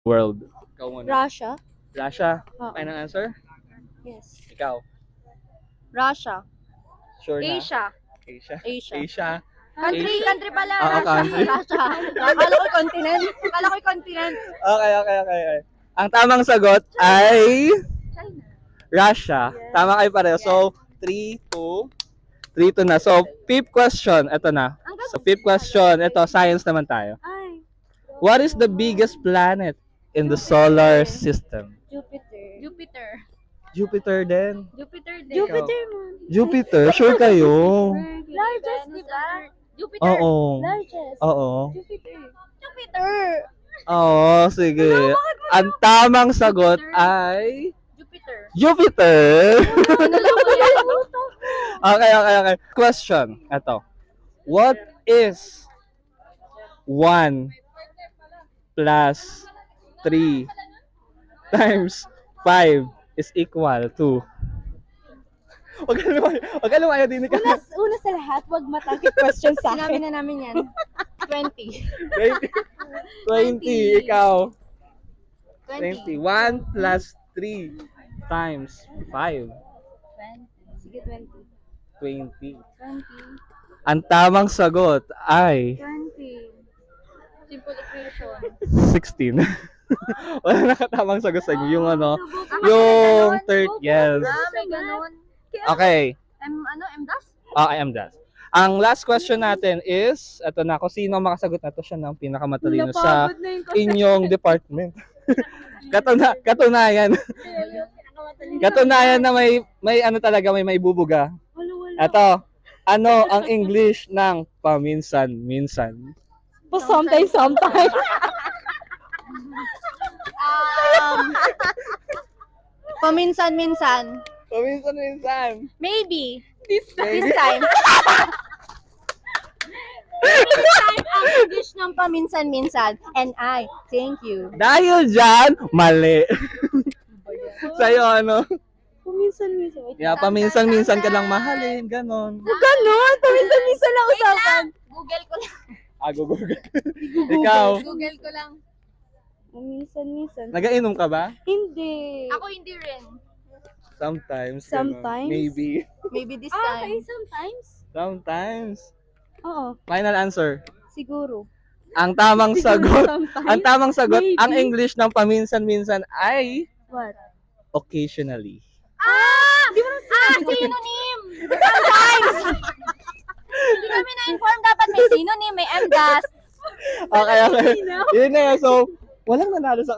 world? Ikaw muna. Russia. Russia. Oo. Final answer? Yes. Ikaw. Russia. Sure na? Asia. Asia. Asia. Asia. Country pala. Oo, Russia. country. Russia. Akala ko continent. Akala ko continent. Okay. Ang tamang sagot ay China. Russia. Yes. Tama kayo pareho. So, 3-2 na. So, fifth question. Ito na. So, fifth question. Ito, science naman tayo. Ay. What is the biggest planet in the solar system? Jupiter. Jupiter din. Jupiter din. Jupiter, Jupiter? Sure kayo? Largest, di ba? Jupiter. Oo. Largest. Oo. Jupiter. Oo, sige. Ang tamang sagot ay Jupiter. Jupiter. Ano lang ko yan? Okay. Question. Ito. What is 1 plus 3 times 5 is equal to? Huwag ka lumayo din ka. Una sa lahat, wag matangkit question sa akin. Sinabi na namin yan. 20. 20. Ikaw. 20. 1 plus 3 times 5. 20. Sige, 20. 20. 20. Ang tamang sagot ay 20. Simple equation. 16. Wala nakatamang sagot sa inyo. Yung yung third, yes. May ganun. Okay. M das? I am that. Ang last question natin is, ito na, kung sino makasagot na to, siya ng pinakamatalino sa inyong department. Katunayan. Katunayan na may ano talaga, may bubuga. Ito, ano ang English ng paminsan-minsan? Sometimes. Paminsan-minsan. Paminsan-minsan. Maybe. This time. Ang English ng paminsan-minsan. And I thank you. Dahil dyan, mali. Sa'yo, ano? Paminsan-minsan. Yeah, paminsan-minsan ka lang mahalin, ganon. Ganon. Paminsan-minsan lang usapan. Google ko lang. Google. Ikaw, Google ko lang. Paminsan-minsan. nagainom ka ba? Hindi. Ako hindi rin. Sometimes. Sometimes? Maybe. Maybe this time. Okay, Sometimes. Oo. Final answer. Siguro. Ang tamang sagot, Maybe. ang English ng paminsan-minsan ay What? occasionally. Synonym! Sometimes! Hindi kami na-inform dapat may synonym, may MDAS. Okay. Yun na yun. So, walang nanalo sa